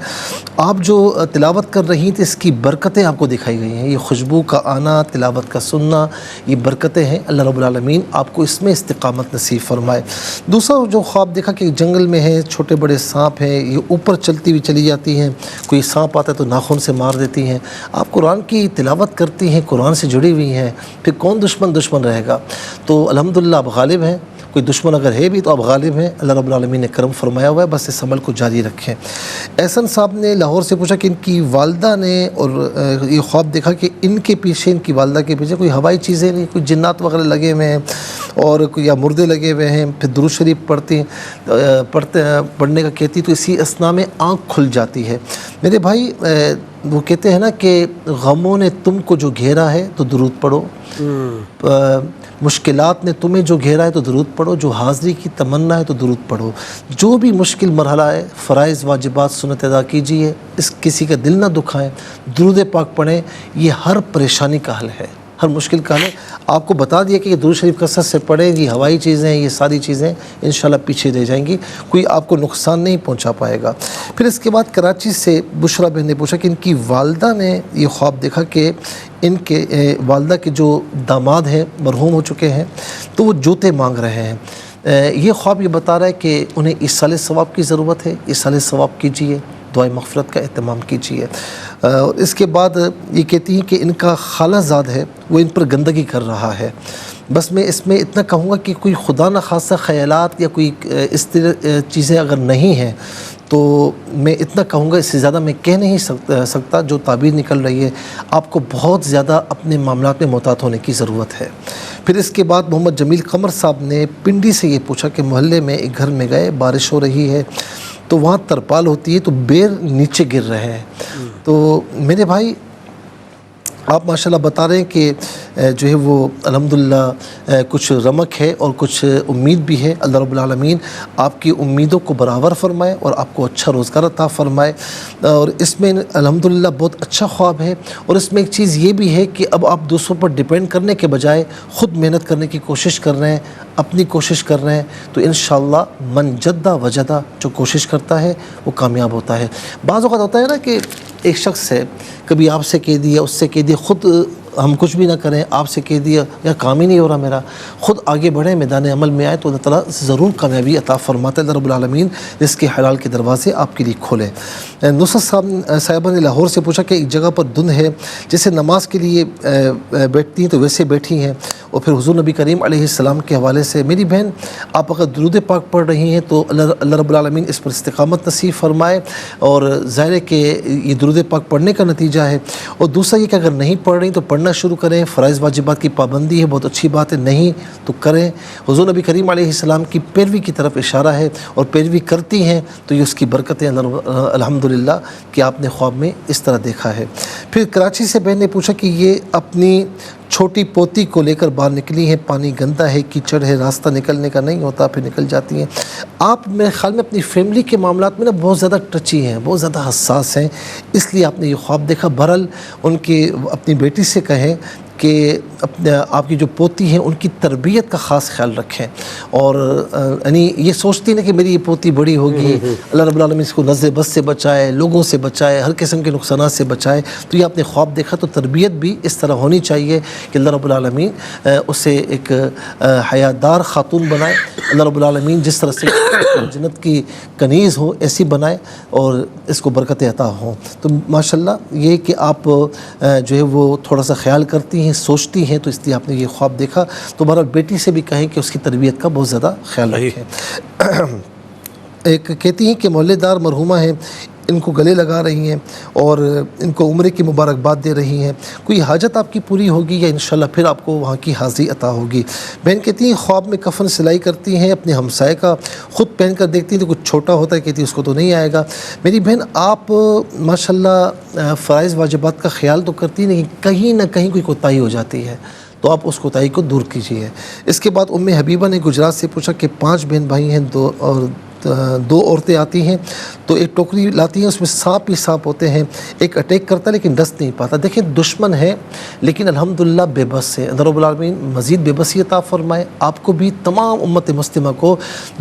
آپ جو تلاوت کر رہی تھیں اس کی برکتیں آپ کو دکھائی گئی ہیں، یہ خوشبو کا آنا، تلاوت کا سننا، یہ برکتیں ہیں۔ اللہ رب العالمین آپ کو اس میں استقامت نصیب فرمائے۔ دوسرا جو خواب دیکھا کہ جنگل میں ہے، چھوٹے بڑے سانپ ہیں، یہ اوپر چلتی ہوئی چلی جاتی ہیں، کوئی سانپ آتا ہے تو ناخن سے مار دیتی ہیں۔ آپ قرآن کی تلاوت کرتی ہیں، قرآن سے جڑی ہوئی ہیں، پھر کون دشمن رہے گا؟ تو الحمدللہ آپ غالب ہیں، کوئی دشمن اگر ہے بھی تو آپ غالب ہیں، اللہ رب العالمین نے کرم فرمایا ہوا ہے، بس اس عمل کو جاری رکھیں۔ احسن صاحب نے لاہور سے پوچھا کہ ان کی والدہ نے اور یہ خواب دیکھا کہ ان کے پیچھے، ان کی والدہ کے پیچھے کوئی ہوائی چیزیں نہیں، کوئی جنات وغیرہ لگے ہوئے ہیں اور کوئی یا مردے لگے ہوئے ہیں، پھر درود شریف پڑھنے کا کہتی تو اسی اثناء میں آنکھ کھل جاتی ہے۔ میرے بھائی، وہ کہتے ہیں نا کہ غموں نے تم کو جو گھیرا ہے تو درود پڑھو، مشکلات نے تمہیں جو گھیرا ہے تو درود پڑھو، جو حاضری کی تمنا ہے تو درود پڑھو، جو بھی مشکل مرحلہ ہے فرائض واجبات سنت ادا کیجئے، اس کسی کا دل نہ دکھائیں، درود پاک پڑھیں، یہ ہر پریشانی کا حل ہے، ہر مشکل کا حل ہے۔ آپ کو بتا دیا کہ یہ درود شریف کثرت سے پڑھیں، یہ ہوائی چیزیں، یہ ساری چیزیں انشاءاللہ پیچھے رہ جائیں گی، کوئی آپ کو نقصان نہیں پہنچا پائے گا۔ پھر اس کے بعد کراچی سے بشرا بہن نے پوچھا کہ ان کی والدہ نے یہ خواب دیکھا کہ ان کے والدہ کے جو داماد ہیں مرحوم ہو چکے ہیں تو وہ جوتے مانگ رہے ہیں۔ یہ خواب یہ بتا رہا ہے کہ انہیں ایصال ثواب کی ضرورت ہے، ایصال ثواب کیجیے، دعائے مغفرت کا اہتمام کیجیے۔ اس کے بعد یہ کہتی ہیں کہ ان کا خالہ زاد ہے، وہ ان پر گندگی کر رہا ہے۔ بس میں اس میں اتنا کہوں گا کہ کوئی خدا نخواستہ خیالات یا کوئی اس طرح چیزیں اگر نہیں ہیں تو میں اتنا کہوں گا، اس سے زیادہ میں کہہ نہیں سکتا۔ جو تعبیر نکل رہی ہے، آپ کو بہت زیادہ اپنے معاملات میں محتاط ہونے کی ضرورت ہے۔ پھر اس کے بعد محمد جمیل قمر صاحب نے پنڈی سے یہ پوچھا کہ محلے میں ایک گھر میں گئے، بارش ہو رہی ہے تو وہاں ترپال ہوتی ہے تو بیر نیچے گر رہے ہیں۔ تو میرے بھائی، آپ ماشاءاللہ بتا رہے ہیں کہ جو ہے وہ الحمدللہ کچھ رمق ہے اور کچھ امید بھی ہے۔ اللہ رب العالمین آپ کی امیدوں کو برابر فرمائے اور آپ کو اچھا روزگار عطا فرمائے۔ اور اس میں الحمدللہ بہت اچھا خواب ہے، اور اس میں ایک چیز یہ بھی ہے کہ اب آپ دوسروں پر ڈیپینڈ کرنے کے بجائے خود محنت کرنے کی کوشش کر رہے ہیں، اپنی کوشش کر رہے ہیں، تو انشاءاللہ من جدہ وجدہ، جو کوشش کرتا ہے وہ کامیاب ہوتا ہے۔ بعض اوقات ہوتا ہے نا کہ ایک شخص ہے، کبھی آپ سے کہہ دیا، اس سے کہہ دیا، خود ہم کچھ بھی نہ کریں، آپ سے کہہ دیا یا کام ہی نہیں ہو رہا میرا، خود آگے بڑھیں، میدان عمل میں آئے تو اللہ تعالیٰ ضرور کامیابی عطا فرماتا ہے۔ اللہ رب العالمین رزق کے حلال کے دروازے آپ کے لیے کھولے۔ نصرت صاحبہ نے لاہور سے پوچھا کہ ایک جگہ پر دن ہے، جیسے نماز کے لیے بیٹھتی ہیں تو ویسے بیٹھی ہیں، اور پھر حضور نبی کریم علیہ السلام کے حوالے سے، میری بہن آپ اگر درود پاک پڑھ رہی ہیں تو اللہ رب العالمین اس پر استقامت نصیب فرمائے، اور ظاہر ہے کہ یہ درود پاک پڑھنے کا نتیجہ ہے۔ اور دوسرا یہ کہ اگر نہیں پڑھ رہی تو پڑھنا شروع کریں، فرائض واجبات کی پابندی ہے، بہت اچھی بات ہے، نہیں تو کریں۔ حضور نبی کریم علیہ السلام کی پیروی کی طرف اشارہ ہے، اور پیروی کرتی ہیں تو یہ اس کی برکتیں الحمدللہ کہ آپ نے خواب میں اس طرح دیکھا ہے۔ پھر کراچی سے بہن نے پوچھا کہ یہ اپنی چھوٹی پوتی کو لے کر باہر نکلی ہیں، پانی گندا ہے، کیچڑ ہے، راستہ نکلنے کا نہیں ہوتا، پھر نکل جاتی ہیں۔ آپ میرے خیال میں اپنی فیملی کے معاملات میں نا بہت زیادہ ٹچی ہیں، بہت زیادہ حساس ہیں، اس لیے آپ نے یہ خواب دیکھا۔ بہرحال ان کی اپنی بیٹی سے کہیں کہ اپنے آپ کی جو پوتی ہیں ان کی تربیت کا خاص خیال رکھیں، اور یعنی یہ سوچتی نہیں کہ میری یہ پوتی بڑی ہوگی، اللہ رب العالمین اس کو نظر بس سے بچائے، لوگوں سے بچائے، ہر قسم کے نقصانات سے بچائے. تو یہ آپ نے خواب دیکھا تو تربیت بھی اس طرح ہونی چاہیے کہ اللہ رب العالمین اسے ایک حیادار خاتون بنائے. اللہ رب العالمین جس طرح سے جنت کی کنیز ہو ایسی بنائے اور اس کو برکت عطا ہوں. تو ماشاءاللہ یہ کہ آپ جو ہے وہ تھوڑا سا خیال کرتی ہیں، سوچتی ہیں، تو اس لیے آپ نے یہ خواب دیکھا. تو بہرحال بیٹی سے بھی کہیں کہ اس کی تربیت کا بہت زیادہ خیال رکھیں. ایک کہتی ہیں کہ محلے دار مرحومہ ہیں، ان کو گلے لگا رہی ہیں اور ان کو عمرے کی مبارکباد دے رہی ہیں. کوئی حاجت آپ کی پوری ہوگی یا انشاءاللہ پھر آپ کو وہاں کی حاضری عطا ہوگی. بہن کہتی ہیں خواب میں کفن سلائی کرتی ہیں اپنے ہمسائے کا، خود پہن کر دیکھتی ہیں تو کچھ چھوٹا ہوتا ہے، کہتی ہے اس کو تو نہیں آئے گا. میری بہن آپ ماشاءاللہ فرائض واجبات کا خیال تو کرتی ہیں، لیکن کہیں نہ کہیں کوئی کوتاہی ہو جاتی ہے تو آپ اس کوتاہی کو دور کیجیے. اس کے بعد ام حبیبہ نے گجرات سے پوچھا کہ 5 بہن بھائی ہیں، 2 عورتیں آتی ہیں تو ایک ٹوکری لاتی ہیں، اس میں سانپ ہی سانپ ہوتے ہیں. ایک اٹیک کرتا ہے لیکن ڈس نہیں پاتا. دیکھیں دشمن ہے لیکن الحمدللہ بے بس ہے. اللہ رب العالمین مزید بے بسی عطا فرمائے آپ کو بھی، تمام امت مسلمہ کو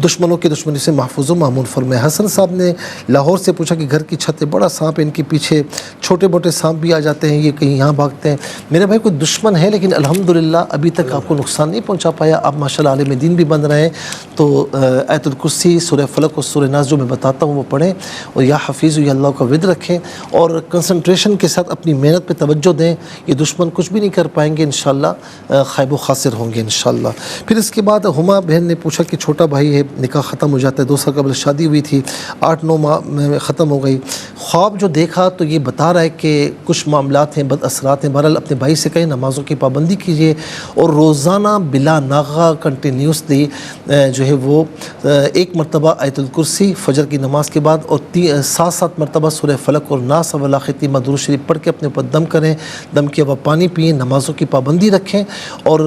دشمنوں کے دشمنی سے محفوظ و مامون فرمائے. حسن صاحب نے لاہور سے پوچھا کہ گھر کی چھت بڑا سانپ ہے، ان کے پیچھے چھوٹے موٹے سانپ بھی آ جاتے ہیں، یہ کہیں یہاں بھاگتے ہیں. میرے بھائی کوئی دشمن ہے لیکن الحمدللہ ابھی تک آپ کو نقصان نہیں پہنچا پایا. آپ ماشاءاللہ عالم دین بھی بن رہے ہیں. تو آیت الکرسی، سورہ فلق اور سورہ ناس جو میں بتاتا ہوں وہ پڑھیں، اور یا حفیظ یا اللہ کا ورد رکھیں اور کنسنٹریشن کے ساتھ اپنی محنت پہ توجہ دیں. یہ دشمن کچھ بھی نہیں کر پائیں گے انشاءاللہ، خائب و خاسر ہوں گے انشاءاللہ. پھر اس کے بعد ہما بہن نے پوچھا کہ چھوٹا بھائی ہے، نکاح ختم ہو جاتا ہے، 2 سال قبل شادی ہوئی تھی، 8-9 ماہ میں ختم ہو گئی. خواب جو دیکھا تو یہ بتا رہا ہے کہ کچھ معاملات ہیں، بد اثرات ہیں. بہرحال اپنے بھائی سے کہیں نمازوں کی پابندی کیجیے اور روزانہ بلا ناغہ کنٹینیوسلی جو ہے وہ 1 مرتبہ آیت الکرسی فجر کی نماز کے بعد اور 7 مرتبہ سورہ فلق اور ناس والا ختیمہ درود شریف پڑھ کے اپنے اوپر دم کریں. دم کے بعد پانی پئیں، نمازوں کی پابندی رکھیں اور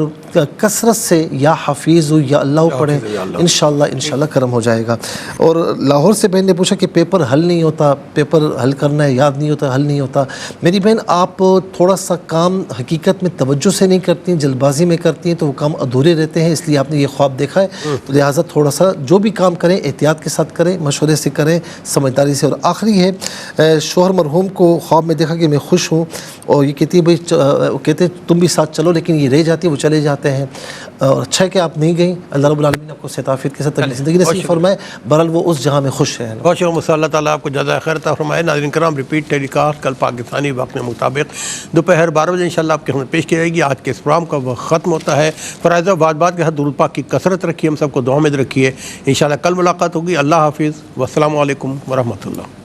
کثرت سے یا حفیظ یا اللہ پڑھیں. انشاءاللہ کرم ہو جائے گا. اور لاہور سے بہن نے پوچھا کہ پیپر حل نہیں ہوتا، پیپر حل کرنا ہے، یاد نہیں ہوتا، حل نہیں ہوتا. میری بہن آپ تھوڑا سا کام حقیقت میں توجہ سے نہیں کرتی ہیں، جلد بازی میں کرتی ہیں تو وہ کام ادھورے رہتے ہیں. اس لیے آپ نے یہ خواب دیکھا ہے تو لہٰذا تھوڑا سا جو بھی کام کریں احتیاط کے ساتھ کریں، مشورے سے کریں، سمجھداری سے. اور آخری ہے شوہر مرحوم کو خواب میں دیکھا کہ میں خوش ہوں، اور یہ کہتی ہے بھائی کہتے ہیں تم بھی ساتھ چلو، لیکن یہ رہ جاتی ہے، وہ چلے جاتے ہیں. اور اچھا ہے کہ آپ نہیں گئیں. اللہ رب العالمین آپ کو صحت عافیت کے ساتھ اگلی زندگی نصیب فرمائے. بہرحال وہ اس جہاں میں خوش ہیں. بہت شکریہ. اللہ تعالیٰ آپ کو جزائے خیر عطا فرمائے. ناظرین کرام، ریپیٹ ٹیلی کاسٹ کل پاکستانی وقت کے مطابق دوپہر 12 بجے انشاءاللہ آپ کے خدمت پیش کی جائے گی. آج کے اس پروگرام کا وقت ختم ہوتا ہے. فرائض و واجبات کے ساتھ درود پاک کی کثرت رکھیے، ہم سب کو دعا میں رکھیے. انشاءاللہ کل ملاقات ہوگی. اللہ حافظ، والسلام علیکم ورحمۃ اللہ.